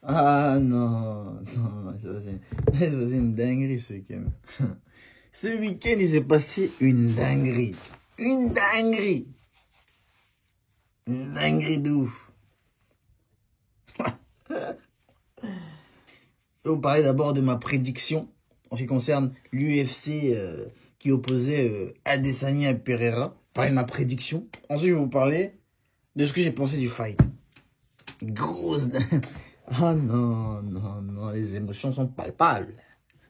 Ah non, non, c'est passé une dinguerie ce week-end. Ce week-end, il s'est passé une dinguerie. Une dinguerie. Une dinguerie de ouf. Je vais vous parler d'abord de ma prédiction en ce qui concerne l'UFC qui opposait Adesanya et Pereira. Parler de ma prédiction. Ensuite, je vais vous parler de ce que j'ai pensé du fight. Grosse dingue. Ah non, non, non, les émotions sont palpables.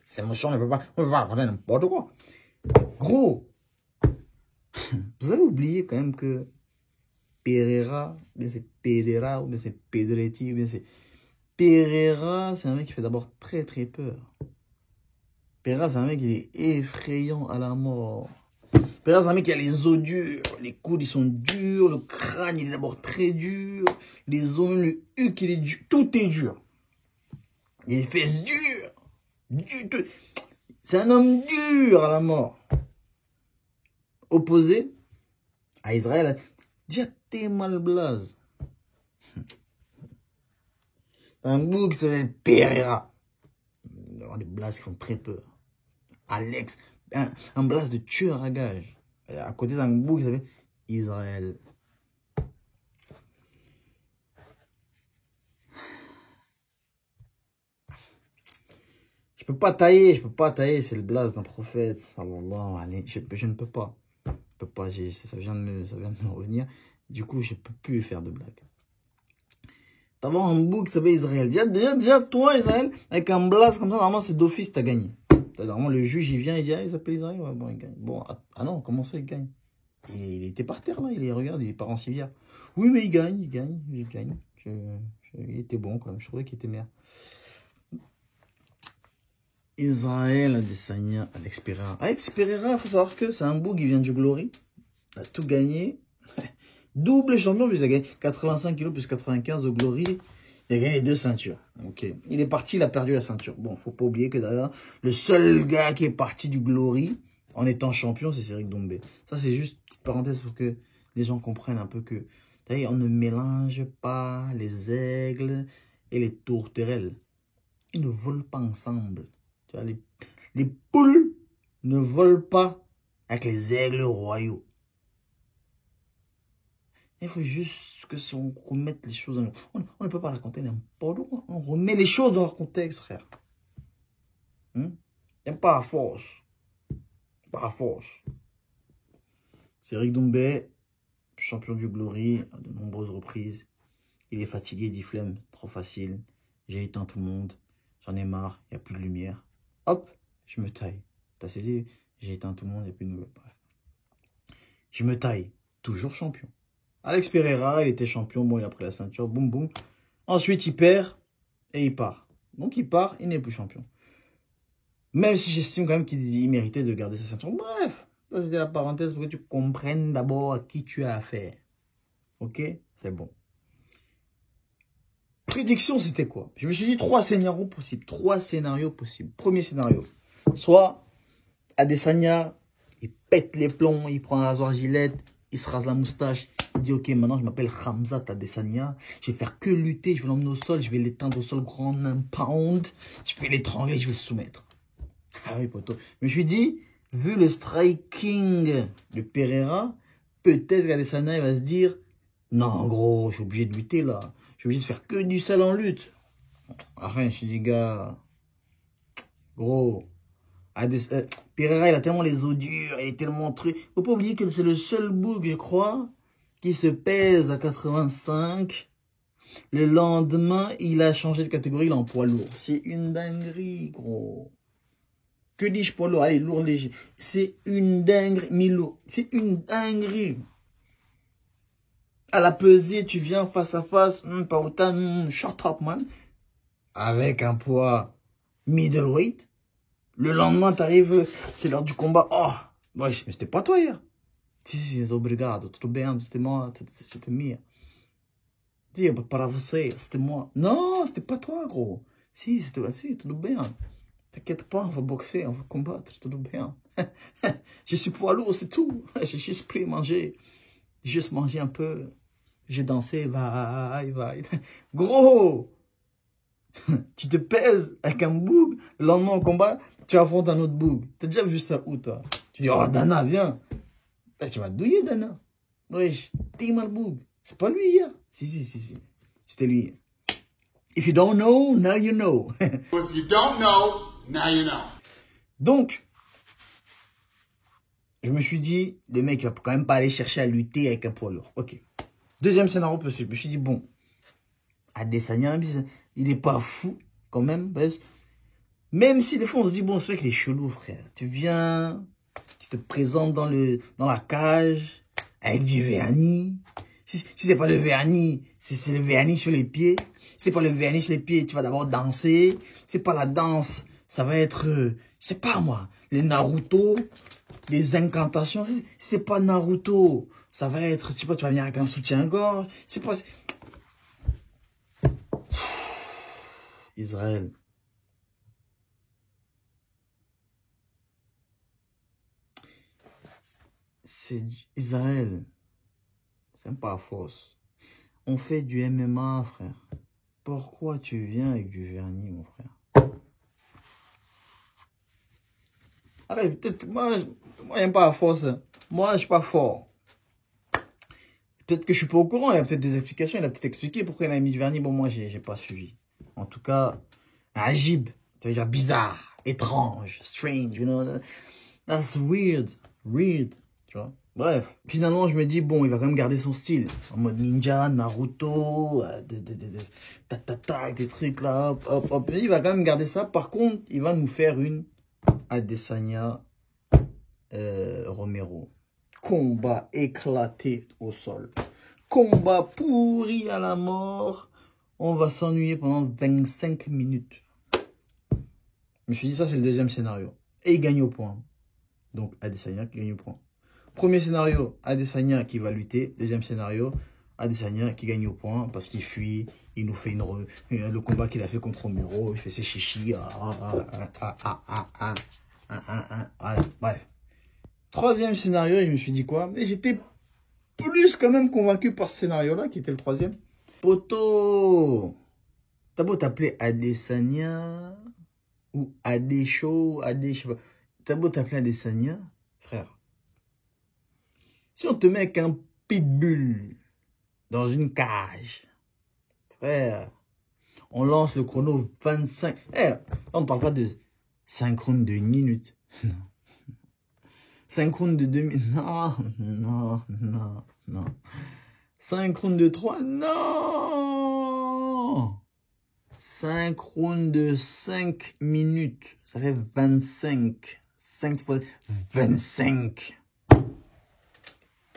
Ces émotions, on ne peut pas raconter n'importe quoi. Gros, vous avez oublié quand même que Pereira, bien c'est Pereira, ou bien c'est Pedretti, ou bien c'est Pereira, c'est un mec qui fait d'abord très très peur. Pereira, c'est un mec qui est effrayant à la mort. Pereira, c'est un mec qui a les os durs, les coudes ils sont durs, le crâne il est d'abord très dur, les os, le huc il est dur, tout est dur. Les fesses dures, c'est un homme dur à la mort. Opposé à Israël, déjà t'es mal blaze. Un bouc qui s'appelle Pereira. Il y a des blazes qui font très peur. Alex, un blaze de tueur à gage. À côté d'un bouc qui s'appelle Israël. Je peux pas tailler, c'est le blaze d'un prophète. Allah, allez, je ne peux pas. Je peux pas, ça vient de me revenir. Du coup, je peux plus faire de blague. D'avoir un bouc qui s'appelle Israël. Déjà, toi, Israël, avec un blaze comme ça, normalement, c'est d'office, t'as gagné. Normalement, le juge, il vient, il dit, ah, il s'appelle Israël. Ouais, bon, il gagne. Bon, ah non, comment ça, il gagne? Il était par terre, là, regarde, il est pas en civière. Oui, mais il gagne. Il était bon, quand même. Je trouvais qu'il était meilleur. Israël Adesanya, Alex Pereira. Alex Pereira, il faut savoir que c'est un bouc qui vient du Glory. Il a tout gagné. Double champion, puis il a gagné 85 kg plus 95 au Glory. Il a gagné les 2 ceintures. Ok. Il est parti, il a perdu la ceinture. Bon, faut pas oublier que d'ailleurs, le seul gars qui est parti du Glory en étant champion, c'est Cédric Doumbé. Ça, c'est juste une petite parenthèse pour que les gens comprennent un peu que, d'ailleurs, on ne mélange pas les aigles et les tourterelles. Ils ne volent pas ensemble. Tu vois, les poules ne volent pas avec les aigles royaux. Il faut juste que si on remette les choses dans on ne peut pas raconter n'importe quoi. On remet les choses dans leur contexte, frère. Et pas à force. Pas à force. Cédric Doumbé, champion du Glory à de nombreuses reprises. Il est fatigué, il dit flemme, trop facile. J'ai éteint tout le monde. J'en ai marre, il n'y a plus de lumière. Hop, je me taille. T'as saisi? J'ai éteint tout le monde, il n'y a plus de nouvelles. Bref. Je me taille. Toujours champion. Alex Pereira, il était champion. Bon, il a pris la ceinture. Boum, boum. Ensuite, il perd et il part. Donc, il part, il n'est plus champion. Même si j'estime quand même qu'il méritait de garder sa ceinture. Bref, ça c'était la parenthèse pour que tu comprennes d'abord à qui tu as affaire. Ok? C'est bon. Prédiction, c'était quoi? Je me suis dit 3 scénarios possibles. 3 scénarios possibles. Premier scénario. Soit Adesanya, il pète les plombs, il prend un rasoir gilette, il se rase la moustache, il dit ok, maintenant je m'appelle Khamzat Adesanya, je vais faire que lutter, je vais l'emmener au sol, je vais l'éteindre au sol grand un pound, je vais l'étrangler, je vais le soumettre. Ah oui, poto. Je me suis dit, vu le striking de Pereira, peut-être qu'Adesanya va se dire, non gros, je suis obligé de lutter là, je suis obligé de faire que du sale en lutte. Arrête, je dis gars, gros. Pereira, il a tellement les os durs, il est tellement truc. Faut pas oublier que c'est le seul bouc, je crois, qui se pèse à 85. Le lendemain, il a changé de catégorie, il est en poids lourd. C'est une dinguerie, gros. Que dis-je poids lourd? Allez, lourd léger. C'est une dinguerie, Milo. C'est une dinguerie. À la pesée, tu viens face à face, pas autant, shut up, man. Avec un poids middleweight. Le lendemain, t'arrives, c'est l'heure du combat. Oh, wesh, mais c'était pas toi hier. Si, obrigado, tudo bem, c'était moi, c'était mia. Dis, para você, c'était moi. Non, c'était pas toi, gros. Si, c'était tudo bem. T'inquiète pas, on va boxer, on va combattre, tudo bem. Je suis poids lourd, c'est tout. J'ai juste pris manger. J'ai juste mangé un peu. J'ai dansé, va. Gros, tu te pèses avec un boug. Le lendemain au combat, tu affrontes un autre boug. T'as déjà vu ça où, toi? Tu dis, oh, Dana, viens. Là, tu vas te douiller, Dana. Wesh, t'es mal boug. C'est pas lui hier. Si. C'était lui. If you don't know, now you know. If you don't know, now you know. Donc, je me suis dit, le mec, il va quand même pas aller chercher à lutter avec un poids lourd. Ok. Deuxième scénario possible. Je me suis dit, bon, Adesanya, il est pas fou, quand même. Même si des fois, on se dit, bon, c'est vrai qu'il est chelou, frère. Tu viens, tu te présentes dans la cage, avec du vernis. Si c'est pas le vernis, c'est le vernis sur les pieds. Si c'est pas le vernis sur les pieds, tu vas d'abord danser. C'est pas la danse, ça va être, je sais pas moi, les Naruto, les incantations. Si c'est pas Naruto, ça va être, tu sais pas, tu vas venir avec un soutien-gorge. C'est pas... Israël. C'est Israël. C'est pas fausse. On fait du MMA, frère. Pourquoi tu viens avec du vernis, mon frère? Allez, peut-être, moi, j'aime pas la force. Moi, je suis pas fort. Peut-être que je suis pas au courant. Il y a peut-être des explications. Il a peut-être expliqué pourquoi il a mis du vernis. Bon, moi, j'ai pas suivi. En tout cas, agib. Ça veut dire bizarre, étrange, strange, you know. That's weird. Weird. Tu vois? Bref, finalement, je me dis, bon, il va quand même garder son style. En mode ninja, Naruto, des trucs là, hop. Il va quand même garder ça. Par contre, il va nous faire une Adesanya Romero. Combat éclaté au sol. Combat pourri à la mort. On va s'ennuyer pendant 25 minutes. Je me suis dit, ça, c'est le deuxième scénario. Et il gagne au point. Donc, Adesanya qui gagne au point. Premier scénario, Adesanya qui va lutter. Deuxième scénario, Adesanya qui gagne au point parce qu'il fuit. Il nous fait le combat qu'il a fait contre Romero. Il fait ses chichis. Bref. Troisième scénario, je me suis dit quoi? Mais j'étais plus quand même convaincu par ce scénario-là, qui était le troisième. Poto, t'as beau t'appeler Adesanya ou Adesho, je sais pas. T'as beau t'appeler Adesanya, frère. Si on te met avec un pitbull dans une cage, frère, on lance le chrono 25. On ne parle pas de synchrone de 1 minute. Non. Synchrone de 2 minutes. Non. Synchrone de 3. Non. Synchrone de 5 minutes. Ça fait 25. 5 fois 25.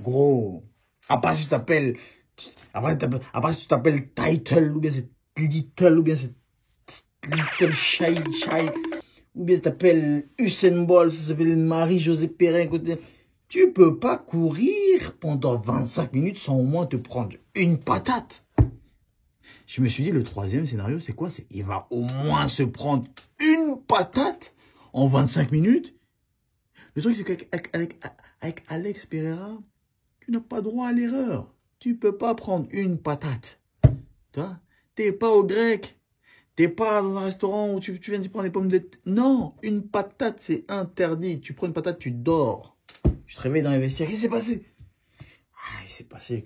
Gros. Après, si tu t'appelles. Après, si tu t'appelles Title, ou bien c'est Little, ou bien c'est Little Shy. Ou bien ça s'appelle Usain Bolt, ça s'appelle Marie-Josée Perrin. Tu peux pas courir pendant 25 minutes sans au moins te prendre une patate. Je me suis dit, le troisième scénario, c'est quoi? Il va au moins se prendre une patate en 25 minutes. Le truc, c'est qu'avec Alex Pereira, tu n'as pas droit à l'erreur. Tu peux pas prendre une patate. Tu vois? T'es pas au grec. T'es pas dans un restaurant où tu viens de prendre des pommes de terre. Non, une patate, c'est interdit. Tu prends une patate, tu dors. Tu te réveilles dans les vestiaires. Qu'est-ce qui s'est passé? Il s'est passé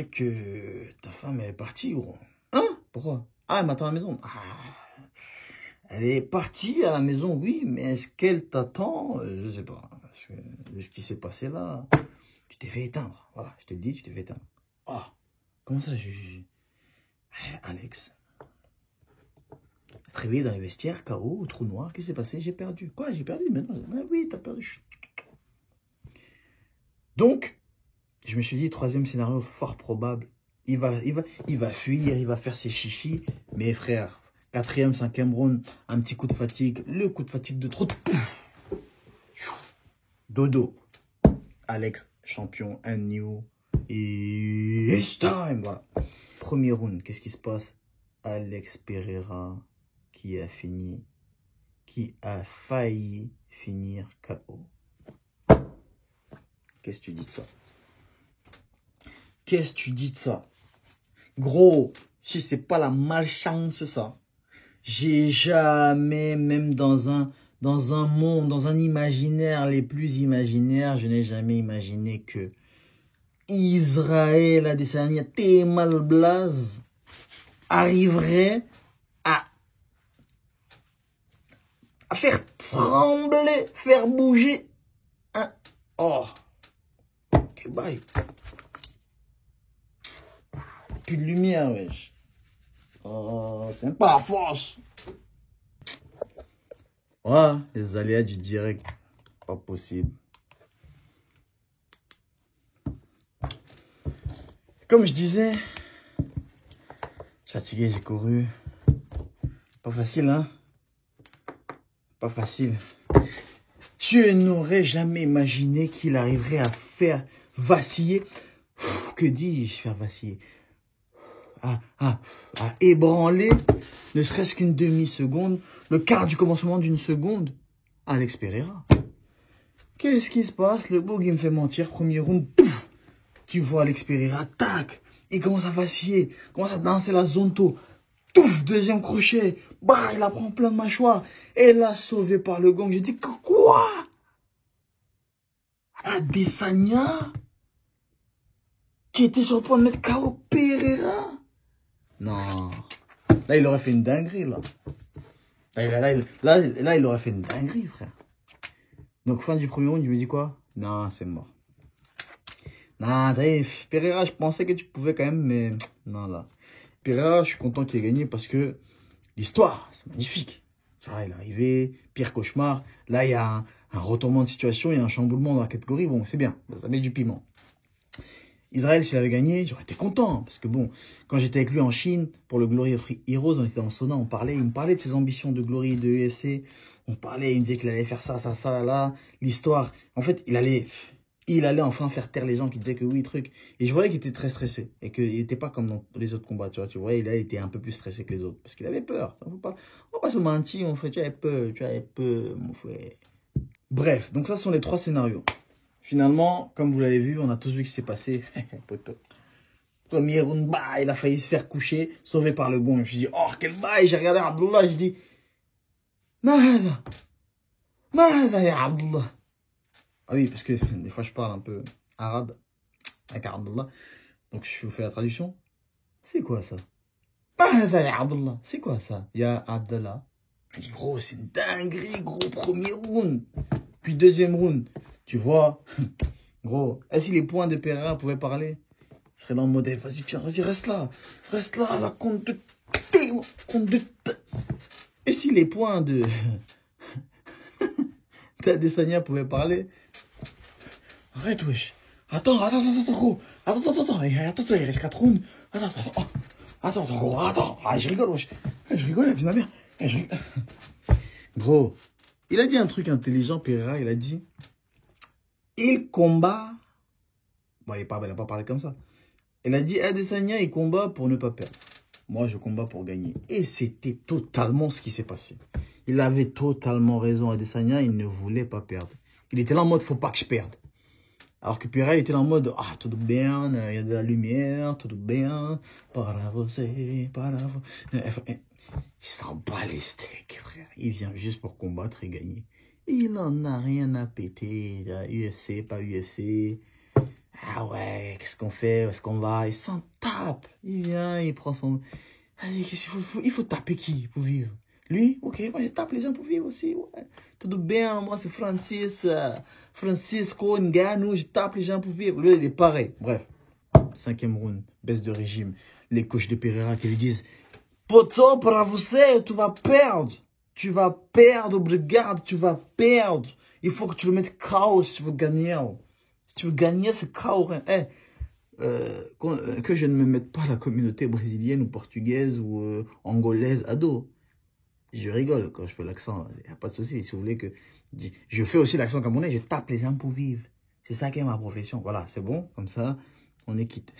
que... ta femme, elle est partie, gros. Hein? Pourquoi? Elle m'attend à la maison. Elle est partie à la maison, oui, mais est-ce qu'elle t'attend? Je sais pas. Ce qui s'est passé là, tu t'es fait éteindre. Voilà, je te le dis, tu t'es fait éteindre. Comment ça, Alex, réveillé dans les vestiaires, KO, trou noir, qu'est-ce qui s'est passé? J'ai perdu. Quoi, j'ai perdu maintenant? Oui, t'as perdu. Donc, je me suis dit, troisième scénario fort probable. Il va fuir, il va faire ses chichis. Mais frère, quatrième, cinquième round, un petit coup de fatigue. Le coup de fatigue de trop. Pouf, dodo. Alex, champion, un new. Et it's time, voilà. Premier round, qu'est-ce qui se passe? Alex Pereira qui a failli finir KO. Qu'est-ce que tu dis de ça? Qu'est-ce que tu dis de ça? Gros, si c'est pas la malchance, ça. J'ai jamais, même dans un monde, dans un imaginaire les plus imaginaires, je n'ai jamais imaginé que Israël, Adesanya, Temal Blaze, arriverait à faire trembler, faire bouger un... Oh, quel bail. Plus de lumière, wesh. Oh, c'est pas la force. Ouais, les aléas du direct. Pas possible. Comme je disais, fatigué, j'ai couru. Pas facile, hein? Pas facile. Je n'aurais jamais imaginé qu'il arriverait à faire vaciller. Que dis-je, faire vaciller? À ébranler, ne serait-ce qu'une demi-seconde, le quart du commencement d'une seconde, Alex Pereira. Qu'est-ce qui se passe? Le bug, il me fait mentir. Premier round, pouf! Tu vois Alex Pereira, tac! Il commence à vaciller, commence à danser la zonto. Touf! Deuxième crochet. Bah, il la prend plein de mâchoire. Et l'a sauvé par le gong. J'ai dit, quoi? Adesanya? Qui était sur le point de mettre KO Pereira? Non. Là, il aurait fait une dinguerie, là. Là, il aurait fait une dinguerie, frère. Donc, fin du premier round, je me dis quoi? Non, c'est mort. Non, Pereira, je pensais que tu pouvais quand même, mais non, là. Pereira, je suis content qu'il ait gagné parce que l'histoire, c'est magnifique. Ça, il est arrivé, pire cauchemar. Là, il y a un retournement de situation, il y a un chamboulement dans la catégorie. Bon, c'est bien, ça met du piment. Israël, s'il avait gagné, j'aurais été content. Parce que bon, quand j'étais avec lui en Chine, pour le Glory of Heroes, on était en sauna, il me parlait de ses ambitions de Glory, de UFC. On parlait, il me disait qu'il allait faire ça, là. L'histoire, en fait, il allait enfin faire taire les gens qui disaient que oui, truc. Et je voyais qu'il était très stressé. Et qu'il n'était pas comme dans les autres combats, tu vois. Il était un peu plus stressé que les autres. Parce qu'il avait peur. On va pas se mentir, mon frère. Tu avais peur, mon frère. Bref, donc ça, ce sont les 3 scénarios. Finalement, comme vous l'avez vu, on a tous vu ce qui s'est passé. Premier round, bah, il a failli se faire coucher, sauvé par le gong. Je me suis dit, oh, quel bail. J'ai regardé Abdullah, je dis, Mada, ya Abdullah. Ah oui, parce que des fois, je parle un peu arabe avec Abdullah. Donc, je vous fais la traduction. C'est quoi ça? Mada, ya Abdullah. C'est quoi ça? Ya Abdullah. Je dis, gros, c'est une dinguerie, gros, premier round. Puis deuxième round. Tu vois, gros, si les points de Pereira pouvaient parler, je serais dans le modèle, vas-y, Pierre, vas-y, reste là, la compte de... Et si les points de... d'Adesanya pouvaient parler, arrête, wesh, attends, gros, attends, il reste 4 rounds, attends, gros, ah, je rigole, wesh, je rigole, la vie de ma mère, gros, il a dit un truc intelligent, Pereira, il a dit... Il combat. Bon, il n'a pas parlé comme ça. Il a dit Adesanya, il combat pour ne pas perdre. Moi, je combats pour gagner. Et c'était totalement ce qui s'est passé. Il avait totalement raison, Adesanya. Il ne voulait pas perdre. Il était là en mode, faut pas que je perde. Alors que Pereira était là en mode, ah, tout bien, il y a de la lumière, tout bien. Bravo, c'est bravo. Il s'en bat les steaks, frère. Il vient juste pour combattre et gagner. Il en a rien à péter, UFC, pas UFC. Ah ouais, qu'est-ce qu'on fait, où est-ce qu'on va? Il s'en tape. Il vient, il prend son... Allez, il faut taper qui pour vivre? Lui? Ok, moi je tape les gens pour vivre aussi. Ouais. Tout bien, moi c'est Francisco Ngannou, je tape les gens pour vivre. Lui, il est pareil. Bref, 5e round, baisse de régime. Les coachs de Pereira qui lui disent, poto, bravo, tu vas perdre. Tu vas perdre, regarde, tu vas perdre. Il faut que tu le mettes KO si tu veux gagner. Si tu veux gagner, c'est KO. Hey, que je ne me mette pas la communauté brésilienne ou portugaise ou angolaise à dos. Je rigole quand je fais l'accent. Il n'y a pas de souci. Si vous voulez que... Je fais aussi l'accent camerounais. Je tape les gens pour vivre. C'est ça qui est ma profession. Voilà, c'est bon. Comme ça, on est quitte.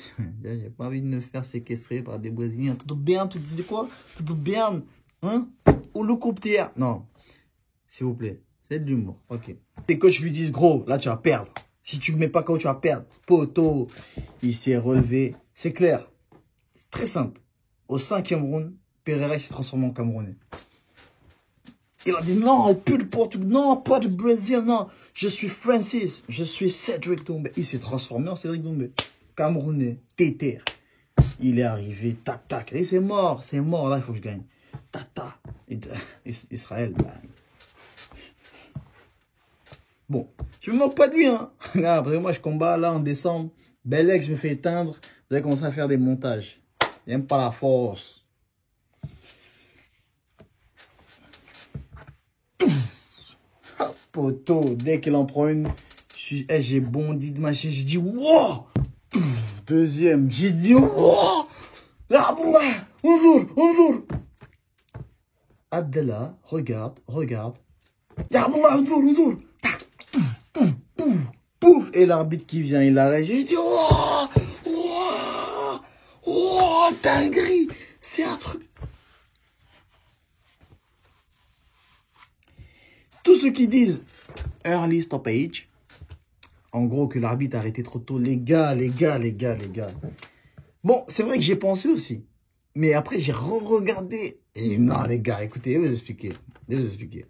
J'ai pas envie de me faire séquestrer par des Brésiliens. Tout bien, tu disais quoi? Tout bien. Hein? Ou le couptière. Non. S'il vous plaît. C'est de l'humour. Ok. Tes coachs lui disent, gros, là, tu vas perdre. Si tu ne le mets pas KO, tu vas perdre. Poto, il s'est relevé. C'est clair. C'est très simple. Au 5e round, Pereira s'est transformé en Camerounais. Il a dit non, plus le Portugais, non, pas du Brésil, non. Je suis Francis, je suis Cédric Doumbé. Il s'est transformé en Cédric Doumbé. Camerounais, téter. Il est arrivé, tac, tac. Et c'est mort, là, il faut que je gagne. Tata. Israël, bah. Bon, je me moque pas de lui, hein. Regarde, parce que moi, je combats là en décembre. Bellex me fait éteindre. Vous allez commencer à faire des montages. J'aime pas la force. Poto, dès qu'il en prend une, j'ai bondi de machine, j'ai dit wow. Deuxième, j'ai dit wow. Bonjour. Abdallah, regarde. Bonjour. Pouf. Et l'arbitre qui vient, il arrête. J'ai dit wow, dinguerie. C'est un truc. Tous ceux qui disent early stoppage, en gros que l'arbitre a arrêté trop tôt, les gars. Bon, c'est vrai que j'ai pensé aussi. Mais après, j'ai re-regardé. Et non, les gars, écoutez, je vais vous expliquer.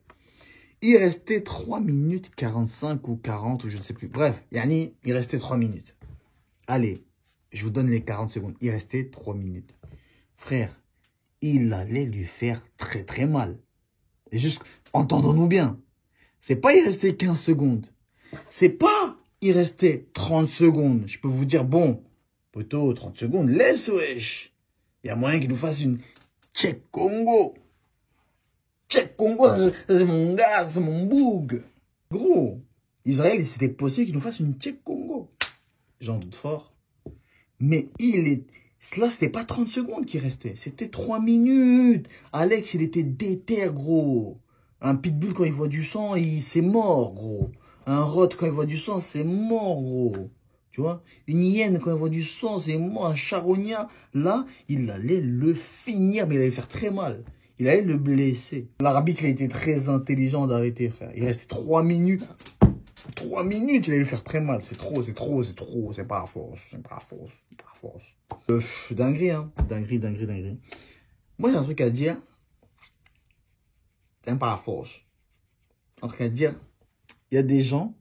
Il restait 3 minutes 45 ou 40, ou je ne sais plus. Bref, Yani, il restait 3 minutes. Allez, je vous donne les 40 secondes. Il restait 3 minutes. Frère, il allait lui faire très très mal. Et juste, entendons-nous bien. C'est pas il restait 15 secondes. C'est pas il restait 30 secondes. Je peux vous dire, bon, poto, 30 secondes, laisse wesh. Il y a moyen qu'il nous fasse une Tchèque Congo. Tchèque Congo, c'est mon gars, c'est mon boug. Gros, Israël, c'était possible qu'il nous fasse une Tchèque Congo. J'en doute fort. Mais là, c'était pas 30 secondes qui restait. C'était 3 minutes. Alex, il était déter, gros. Un pitbull, quand il voit du sang, c'est mort, gros. Un rot, quand il voit du sang, c'est mort, gros. Tu vois? Une hyène, quand il voit du sang, c'est mort. Un charognat, là, il allait le finir, mais il allait faire très mal. Il allait le blesser. L'arbitre, il a été très intelligent d'arrêter, frère. Il restait 3 minutes. 3 minutes, il allait lui faire très mal. C'est trop. C'est pas la force. Dinguerie, hein. Dinguerie. Moi, j'ai un truc à dire. C'est pas la force. Un truc à dire. Il y a des gens.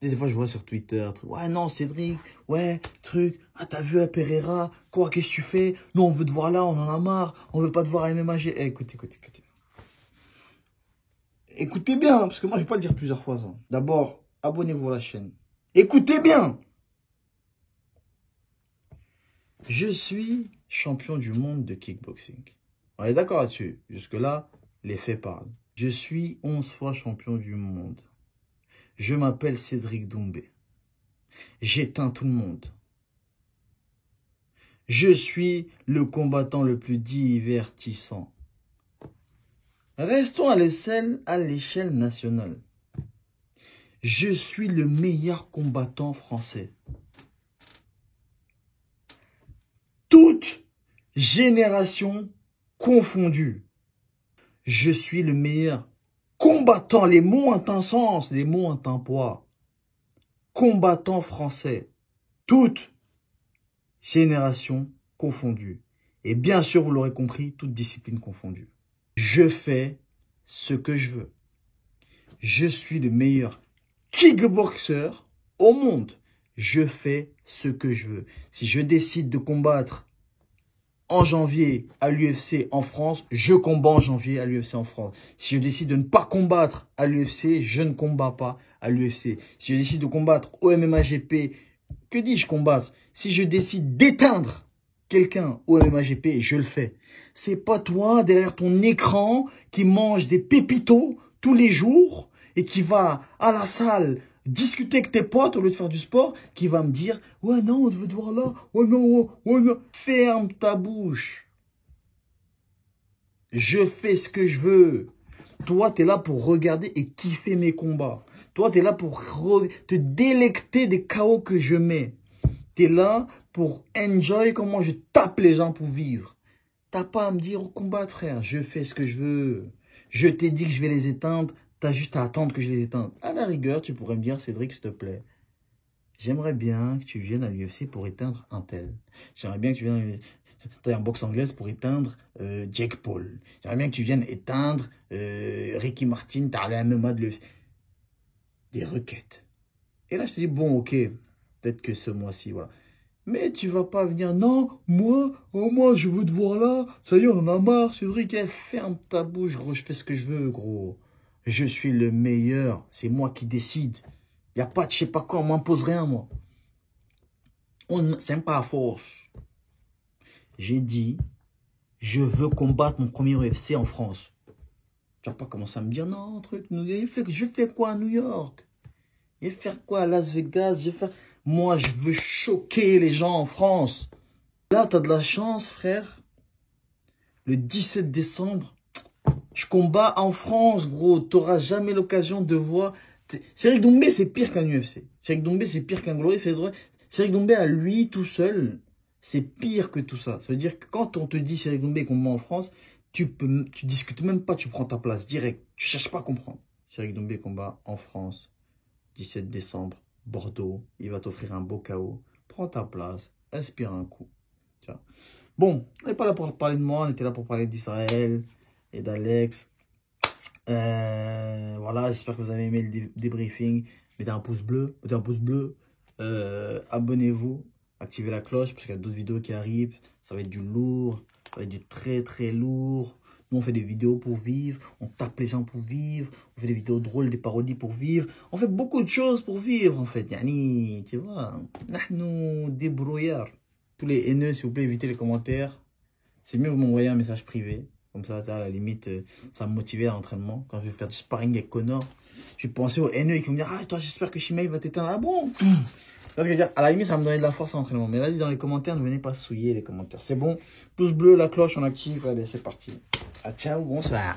Des fois, je vois sur Twitter. Ouais, non, Cédric. Ouais, truc. Ah, t'as vu Pereira. Quoi, qu'est-ce que tu fais? Nous, on veut te voir là, on en a marre. On veut pas te voir à MMAG. Écoutez. Écoutez bien, parce que moi, je vais pas le dire plusieurs fois. D'abord, abonnez-vous à la chaîne. Écoutez bien. Je suis champion du monde de kickboxing. On est d'accord là-dessus. Jusque-là, les faits parlent. Je suis 11 fois champion du monde. Je m'appelle Cédric Doumbé. J'éteins tout le monde. Je suis le combattant le plus divertissant. Restons à l'échelle nationale. Je suis le meilleur combattant français. Toute génération confondue. Je suis le meilleur combattant. Les mots ont un sens, les mots ont un poids. Combattant français. Toute génération confondue. Et bien sûr, vous l'aurez compris, toute discipline confondue. Je fais ce que je veux. Je suis le meilleur kickboxer au monde. Je fais ce que je veux. Si je décide de combattre en janvier à l'UFC en France, je combats en janvier à l'UFC en France. Si je décide de ne pas combattre à l'UFC, je ne combats pas à l'UFC. Si je décide de combattre au MMAGP, que dis-je combattre? Si je décide d'éteindre quelqu'un au MMAGP, je le fais. C'est pas toi derrière ton écran qui mange des pépitos tous les jours et qui va à la salle discuter avec tes potes au lieu de faire du sport, qui va me dire « Ouais, non, on veut te voir là. Ouais, non. Ferme ta bouche. Je fais ce que je veux. Toi, tu es là pour regarder et kiffer mes combats. Toi, tu es là pour te délecter des KO que je mets. Tu es là pour enjoy comment je tape les gens pour vivre. T'as pas à me dire au combat, frère. Je fais ce que je veux. Je t'ai dit que je vais les éteindre. T'as juste à attendre que je les éteigne. À la rigueur, tu pourrais me dire, Cédric, s'il te plaît, j'aimerais bien que tu viennes à l'UFC pour éteindre un tel. J'aimerais bien que tu viennes en boxe anglaise pour éteindre Jake Paul. J'aimerais bien que tu viennes éteindre Ricky Martin, t'as la MMA de l'UFC. Des requêtes. Et là, je te dis, bon, ok, peut-être que ce mois-ci, voilà. Mais tu vas pas venir, non, moi, je veux te voir là. Ça y est, on en a marre, Cédric. Ferme ta bouche, gros, je fais ce que je veux, gros. Je suis le meilleur. C'est moi qui décide. Il n'y a pas de je sais pas quoi, on m'impose rien, moi. On ne s'aime pas à force. J'ai dit, je veux combattre mon premier UFC en France. Tu vas pas commencer à me dire, non, truc, je fais quoi à New York? Je vais faire quoi à Las Vegas? Moi, je veux choquer les gens en France. Là, tu as de la chance, frère. Le 17 décembre, je combats en France, gros. Tu n'auras jamais l'occasion de voir. Cédric Doumbé, c'est pire qu'un UFC. Cédric Doumbé, c'est pire qu'un Glory. Cédric Doumbé, à lui, tout seul, c'est pire que tout ça. Ça veut dire que quand on te dit Cédric Doumbé combat en France, tu discutes même pas, tu prends ta place direct. Tu cherches pas à comprendre. Cédric Doumbé combat en France, 17 décembre. Bordeaux, il va t'offrir un beau KO. Prends ta place, inspire un coup. Tiens. Bon, on n'est pas là pour parler de moi, on était là pour parler d'Israël et d'Alex. Voilà, j'espère que vous avez aimé le débriefing. Mettez un pouce bleu, abonnez-vous, activez la cloche parce qu'il y a d'autres vidéos qui arrivent. Ça va être du lourd, ça va être du très très lourd. Nous, on fait des vidéos pour vivre, on tape les gens pour vivre, on fait des vidéos drôles, des parodies pour vivre. On fait beaucoup de choses pour vivre, en fait. Yani, tu vois, nous débrouillards. Tous les haineux, s'il vous plaît, évitez les commentaires. C'est mieux que vous m'envoyez un message privé. Comme ça, à la limite, ça va me motiver à l'entraînement. Quand je vais faire du sparring avec Connor, je vais penser aux haineux qui vont me dire, ah, toi, j'espère que Shimaï va t'éteindre. Ah bon? Parce que à la limite, ça va me donner de la force à l'entraînement. Mais vas-y, dans les commentaires, ne venez pas souiller les commentaires. C'est bon. Pouce bleu, la cloche, on active. Allez, c'est parti. Ah, ciao, bonsoir.